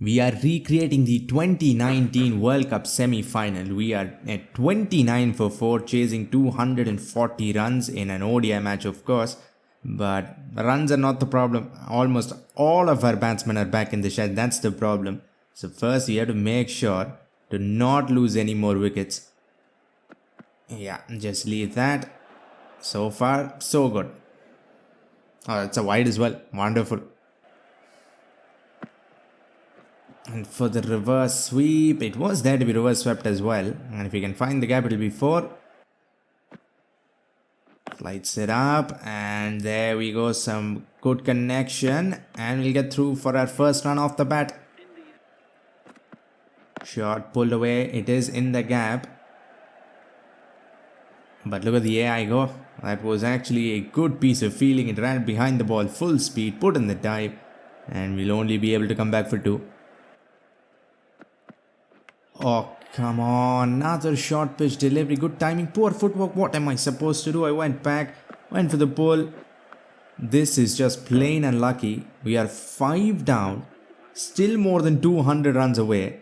We are recreating the 2019 World Cup semi-final. We are at 29 for 4, chasing 240 runs in an ODI match, of course. But runs are not the problem. Almost all of our batsmen are back in the shed. That's the problem. So first we have to make sure to not lose any more wickets. Yeah, just leave that. So far, so good. Oh, it's a wide as well. Wonderful. And for the reverse sweep, it was there to be reverse swept as well. And if we can find the gap, it will be 4. Lights it up, and there we go. Some good connection, and we'll get through for our first run off the bat. Shot pulled away. It is in the gap. But look at the AI go. That was actually a good piece of fielding. It ran behind the ball full speed, put in the dive, and we'll only be able to come back for 2. Oh, come on. Another short pitch delivery. Good timing. Poor footwork. What am I supposed to do? I went back. Went for the pull. This is just plain unlucky. We are 5 down. Still more than 200 runs away.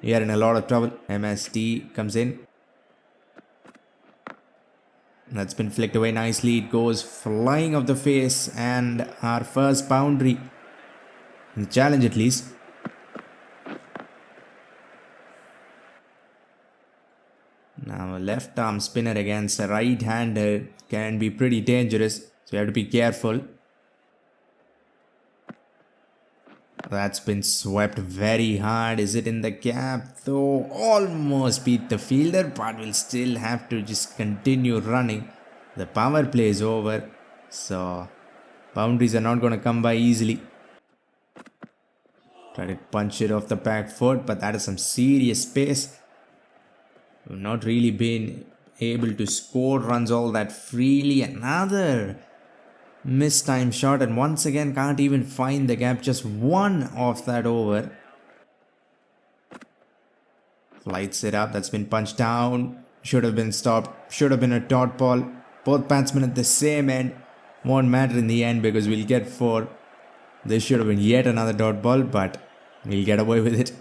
We are in a lot of trouble. MST comes in. That's been flicked away nicely. It goes flying off the face. And our first boundary. The challenge at least. Now a left arm spinner against a right hander can be pretty dangerous, so you have to be careful. That's been swept very hard. Is it in the gap? Though almost beat the fielder, but we'll still have to just continue running. The power play is over, so boundaries are not going to come by easily. Try to punch it off the back foot, but that is some serious pace. We've not really been able to score runs all that freely. Another mistime shot, and once again can't even find the gap. Just 1 off that over. Lights it up. That's been punched down. Should have been stopped. Should have been a dot ball. Both batsmen at the same end. Won't matter in the end because we'll get 4. This should have been yet another dot ball, but we'll get away with it.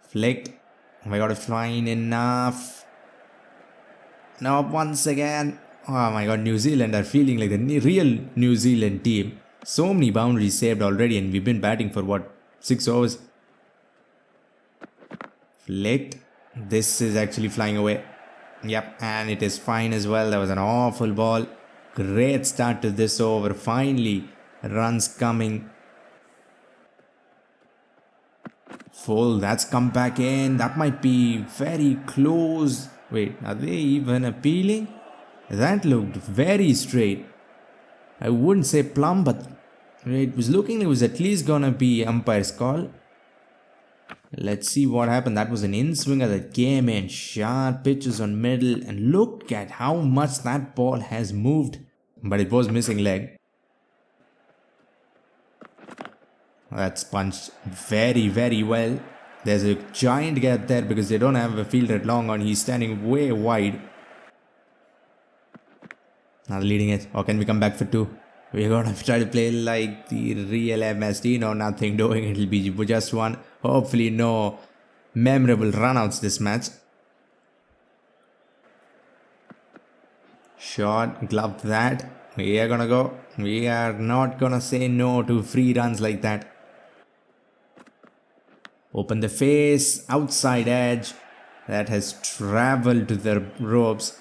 Flicked. We got it flying enough. Now once again. Oh my god, New Zealand are feeling like the real New Zealand team. So many boundaries saved already, and we've been batting for what, 6 overs. Flicked. This is actually flying away. Yep, and it is fine as well. That was an awful ball. Great start to this over. Finally, runs coming. Full, that's come back in. That might be very close. Wait, are they even appealing? That looked very straight. I wouldn't say plumb, but it was looking like it was at least gonna be umpire's call. Let's see what happened. That was an in-swinger that came in. Sharp pitches on middle, and look at how much that ball has moved. But it was missing leg. That's punched very, very well. There's a giant gap there because they don't have a fielder at long on. He's standing way wide. Now leading it. Or can we come back for 2? We're gonna try to play like the real MSD. No, nothing doing. It'll be just 1. Hopefully no memorable runouts this match. Shot, gloved that. We are gonna go. We are not gonna say no to free runs like that. Open the face, outside edge. That has traveled to the ropes.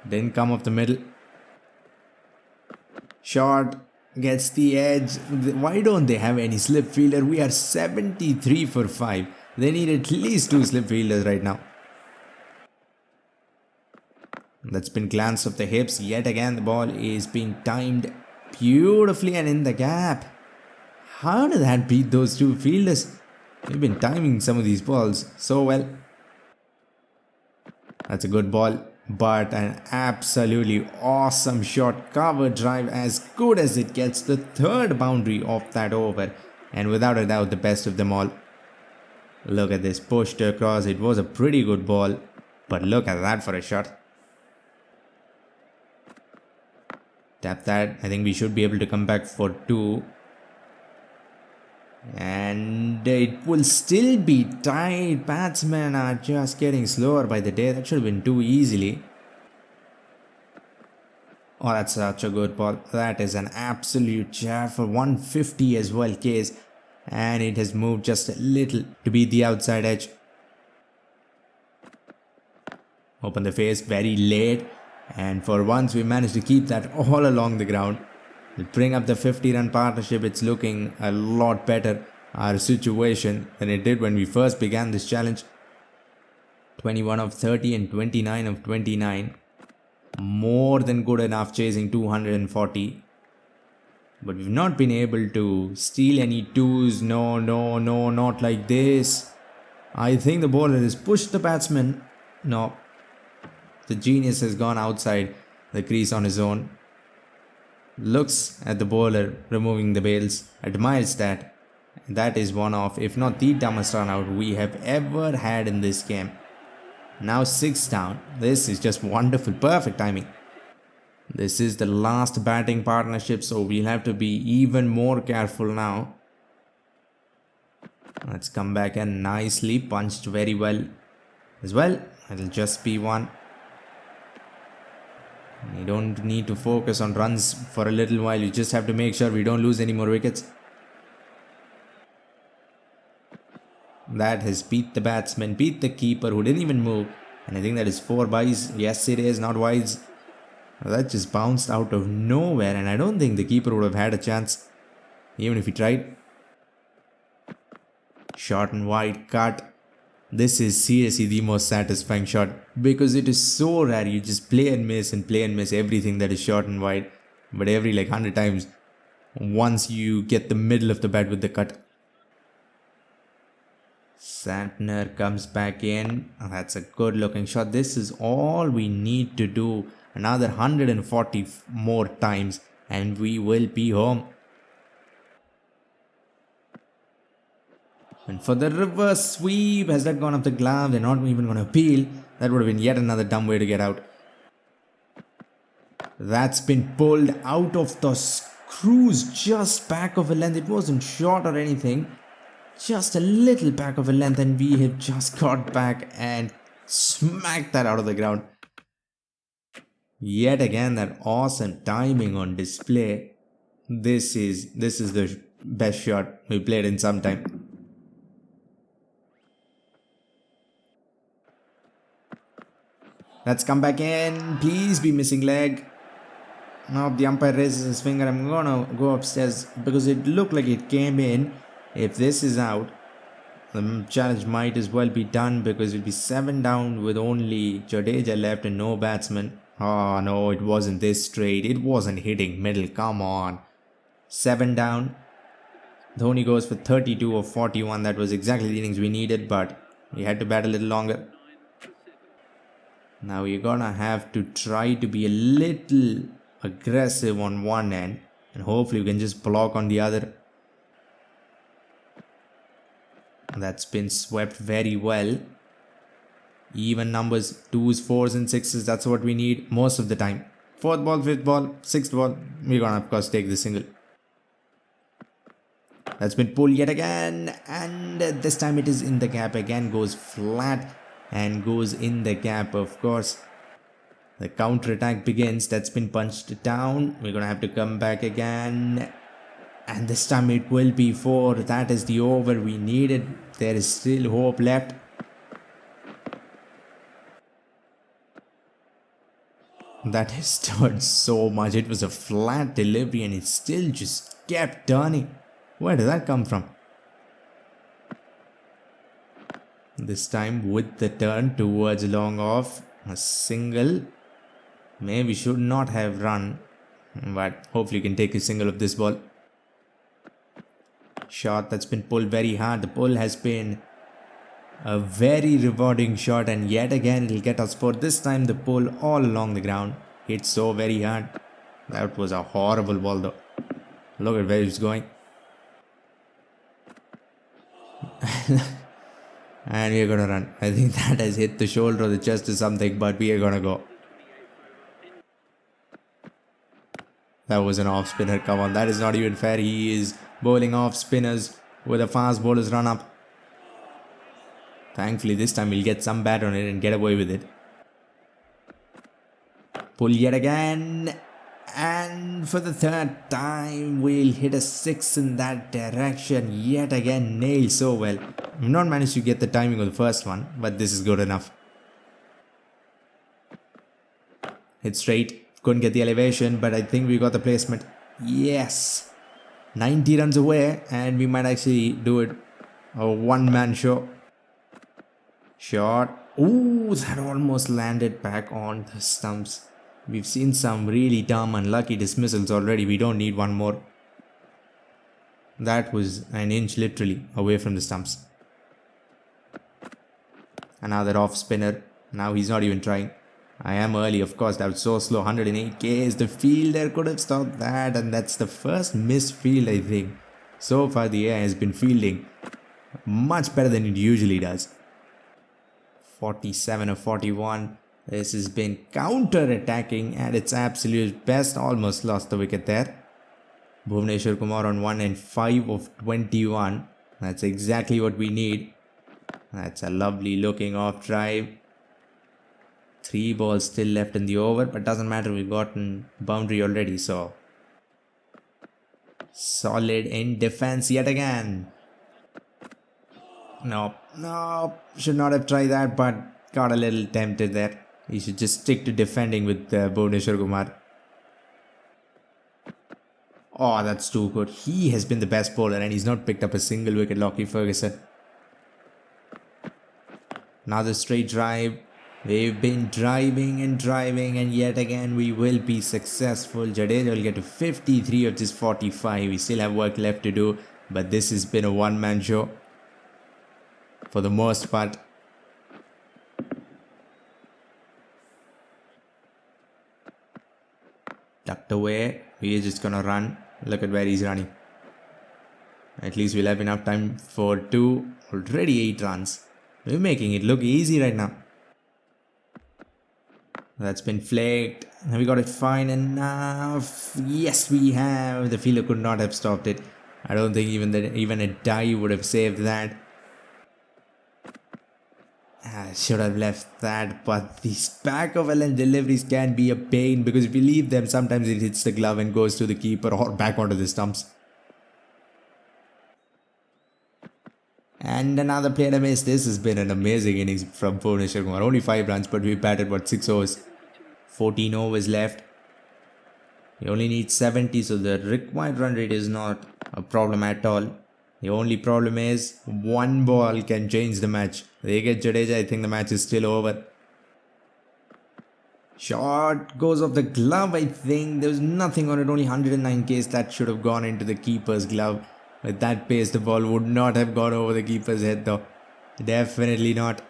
Didn't come off the middle. Shot gets the edge. Why don't they have any slip fielder? We are 73 for 5. They need at least 2 slip fielders right now. That's been glanced off the hips. Yet again, the ball is being timed beautifully and in the gap. How did that beat those 2 fielders? They've been timing some of these balls so well. That's a good ball, but an absolutely awesome shot. Cover drive as good as it gets. The 3rd boundary of that over, and without a doubt the best of them all. Look at this, pushed across. It was a pretty good ball, but look at that for a shot. Tap that. I think we should be able to come back for 2. And it will still be tight. Batsmen are just getting slower by the day. That should have been too easily. Oh, that's such a good ball. That is an absolute jab for 150 as well, case. And it has moved just a little to beat the outside edge. Open the face very late. And for once we managed to keep that all along the ground. We'll bring up the 50-run partnership. It's looking a lot better, our situation, than it did when we first began this challenge. 21 of 30 and 29 of 29. More than good enough chasing 240. But we've not been able to steal any 2s. No, not like this. I think the bowler has pushed the batsman. No. The genius has gone outside the crease on his own. Looks at the bowler removing the bails. Admires that. That is one of, if not the dumbest run out we have ever had in this game. Now 6 down. This is just wonderful. Perfect timing. This is the last batting partnership, so we'll have to be even more careful now. Let's come back and nicely punched very well as well. It'll just be 1. You don't need to focus on runs for a little while. You just have to make sure we don't lose any more wickets. That has beat the batsman, beat the keeper who didn't even move. And I think that is 4 byes. Yes, it is, not wides. That just bounced out of nowhere, and I don't think the keeper would have had a chance, even if he tried. Short and wide cut. This is seriously the most satisfying shot because it is so rare. You just play and miss everything that is short and wide. But every 100 times, once you get the middle of the bat with the cut. Santner comes back in. That's a good looking shot. This is all we need to do. Another 140 more times and we will be home. And for the reverse sweep, has that gone off the glove? They're not even going to appeal. That would have been yet another dumb way to get out. That's been pulled out of the screws just back of a length. It wasn't short or anything. Just a little back of a length, and we have just got back and smacked that out of the ground. Yet again, that awesome timing on display. This is the best shot we played in some time. Let's come back in. Please be missing leg. Now the umpire raises his finger. I'm gonna go upstairs because it looked like it came in. If this is out, the challenge might as well be done because it'll be 7 down with only Jadeja left and no batsman. Oh no, it wasn't this straight. It wasn't hitting middle. Come on. 7 down. Dhoni goes for 32 of 41. That was exactly the innings we needed, but we had to bat a little longer. Now you're gonna have to try to be a little aggressive on one end and hopefully we can just block on the other. That's been swept very well. Even numbers, 2s, 4s and 6s, that's what we need most of the time. 4th ball, 5th ball, 6th ball, we're gonna of course take the single. That's been pulled yet again, and this time it is in the gap again, goes flat and goes in the gap. Of course, the counter-attack begins. That's been punched down. We're gonna have to come back again, and this time it will be 4. That is the over we needed. There is still hope left. That has stirred so much. It was a flat delivery and it still just kept turning. Where did that come from? This time with the turn towards long off. A single. Maybe should not have run, but hopefully you can take a single of this ball. Shot that's been pulled very hard. The pull has been a very rewarding shot, and yet again it will get us for this time the pull all along the ground. Hit so very hard. That was a horrible ball though. Look at where it's going. And we are gonna run. I think that has hit the shoulder or the chest or something, but we are gonna go. That was an off spinner. Come on, that is not even fair. He is bowling off spinners with a fast bowler's run up. Thankfully, this time we'll get some bat on it and get away with it. Pull yet again. And for the third time, we'll hit a 6 in that direction. Yet again, nailed so well. We've not managed to get the timing of the first one, but this is good enough. Hit straight. Couldn't get the elevation, but I think we got the placement. Yes. 90 runs away, and we might actually do it. A one-man show. Shot. Ooh, that almost landed back on the stumps. We've seen some really dumb unlucky dismissals already. We don't need one more. That was an inch literally away from the stumps. Another off spinner. Now he's not even trying. I am early, of course. That was so slow. 108 Ks. The fielder could have stopped that, and that's the first missed field, I think. So far, the air has been fielding much better than it usually does. 47 or 41. This has been counter-attacking at its absolute best. Almost lost the wicket there. Bhuvneshwar Kumar on 1 and 5 of 21. That's exactly what we need. That's a lovely looking off drive. 3 balls still left in the over, but doesn't matter. We've gotten boundary already, so solid in defense yet again. No, should not have tried that, but got a little tempted there. He should just stick to defending with Bhuvneshwar Kumar. Oh, that's too good. He has been the best bowler and he's not picked up a single wicket, Lockie Ferguson. Another straight drive. We've been driving and yet again we will be successful. Jadeja will get to 53 of just 45. We still have work left to do, but this has been a one-man show for the most part. Tucked away. We are just gonna run. Look at where he's running. At least we'll have enough time for 2. Already 8 runs. We're making it look easy right now. That's been flaked. Have we got it fine enough? Yes, we have. The fielder could not have stopped it. I don't think even a dive would have saved that. I should have left that, but these back of end deliveries can be a pain because if you leave them, sometimes it hits the glove and goes to the keeper or back onto the stumps. And another player to miss. This has been an amazing innings from Bhuvneshwar Kumar. Only 5 runs, but we batted 6 overs. 14 overs left. We only need 70, so the required run rate is not a problem at all. The only problem is one ball can change the match. They get Jadeja, I think the match is still over. Shot goes off the glove, I think. There was nothing on it, only 109 Ks. That should have gone into the keeper's glove. With that pace, the ball would not have gone over the keeper's head though. Definitely not.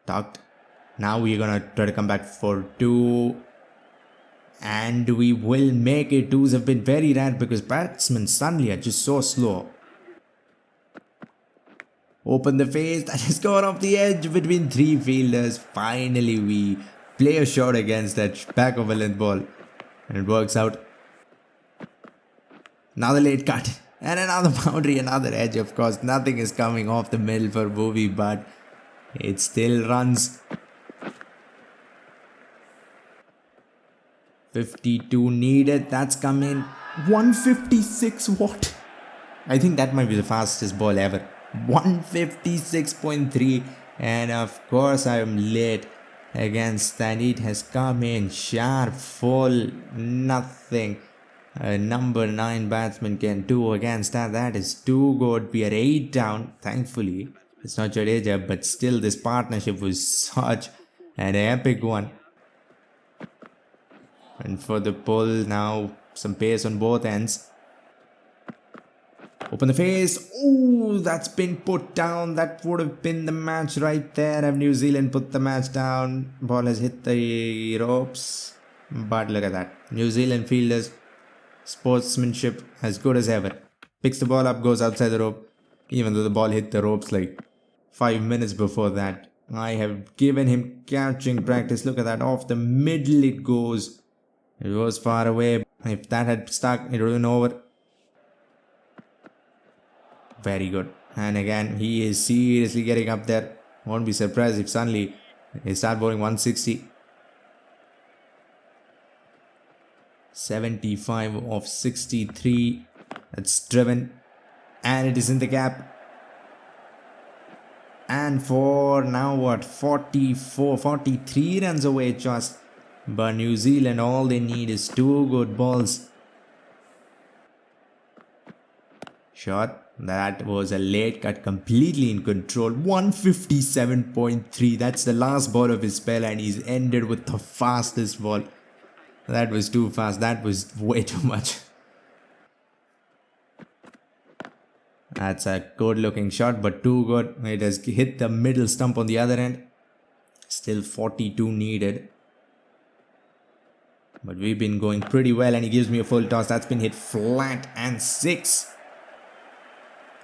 Tucked. Now we're gonna try to come back for 2. And we will make it. 2s have been very rare because batsmen suddenly are just so slow. Open the face. That has gone off the edge between 3 fielders. Finally we play a shot against that back of a length ball. And it works out. Another late cut. And another boundary, another edge. Of course, nothing is coming off the middle for Bhuvi, but it still runs. 52 needed. That's coming. 156. What? I think that might be the fastest ball ever. 156.3. And of course, I am late against that. It has come in sharp, full, nothing a number 9 batsman can do against that. That is too good. We are 8 down. Thankfully, it's not Jadeja, but still this partnership was such an epic one. And for the pull now, some pace on both ends. Open the face. Oh, that's been put down. That would have been the match right there. Have New Zealand put the match down. Ball has hit the ropes. But look at that. New Zealand fielders, sportsmanship as good as ever. Picks the ball up, goes outside the rope. Even though the ball hit the ropes like 5 minutes before that. I have given him catching practice. Look at that. Off the middle it goes. It was far away. If that had stuck, it would have been over. Very good. And again, he is seriously getting up there. Won't be surprised if suddenly he start bowling 160. 75 of 63. That's driven. And it is in the gap. And for now what? 43 runs away just. But New Zealand, all they need is 2 good balls. Shot. That was a late cut, completely in control. 157.3. That's the last ball of his spell, and he's ended with the fastest ball. That was too fast. That was way too much. That's a good looking shot, but too good. It has hit the middle stump on the other end. Still 42 needed. But we've been going pretty well, and he gives me a full toss. That's been hit flat and 6.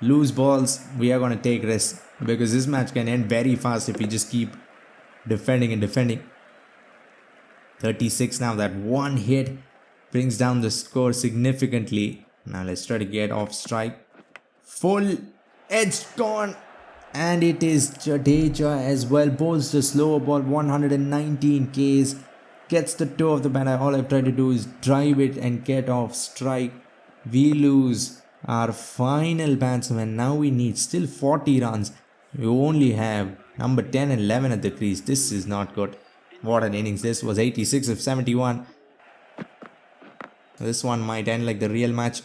Loose balls, we are going to take risks because this match can end very fast if we just keep defending and defending. 36 now. That one hit brings down the score significantly. Now let's try to get off strike. Full edge gone. And it is Jadeja as well. Bowls the slower ball, 119 Ks. Gets the toe of the bat. All I've tried to do is drive it and get off strike. We lose our final batsman. Now we need still 40 runs. We only have number 10 and 11 at the crease. This is not good. What an innings. This was 86 of 71. This one might end like the real match.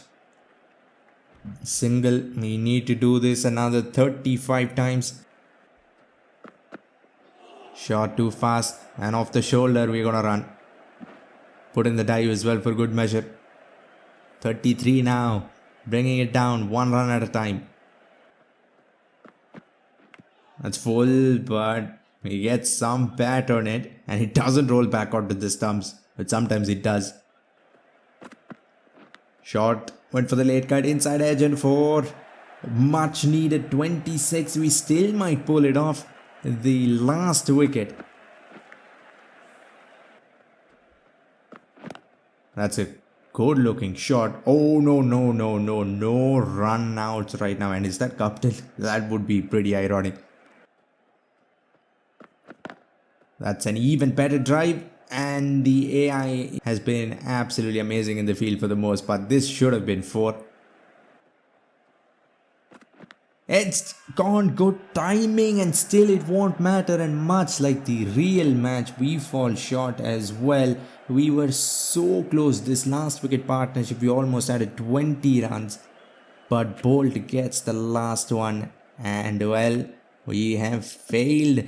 Single. We need to do this another 35 times. Shot too fast and off the shoulder. We're gonna run. Put in the dive as well for good measure. 33 now. Bringing it down 1 run at a time. That's full, but he gets some bat on it and it doesn't roll back onto the stumps, but sometimes it does. Shot went for the late cut inside edge and 4. Much needed 26. We still might pull it off. The last wicket. That's it. Good looking shot. Oh no run outs right now. And is that captain? That would be pretty ironic. That's an even better drive. And the AI has been absolutely amazing in the field for the most part. This should have been 4. It's gone. Good timing, and still it won't matter. And much like the real match, we fall short as well. We were so close. This last wicket partnership, we almost had 20 runs. But Bolt gets the last one. And well, we have failed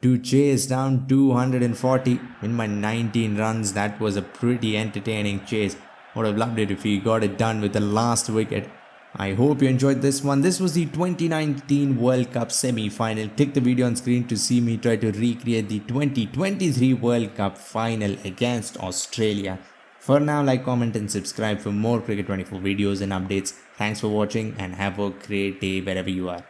to chase down 240 in my 19 runs. That was a pretty entertaining chase. Would have loved it if we got it done with the last wicket. I hope you enjoyed this one. This was the 2019 World Cup semi-final. Click the video on screen to see me try to recreate the 2023 World Cup final against Australia. For now, like, comment and subscribe for more Cricket 24 videos and updates. Thanks for watching and have a great day wherever you are.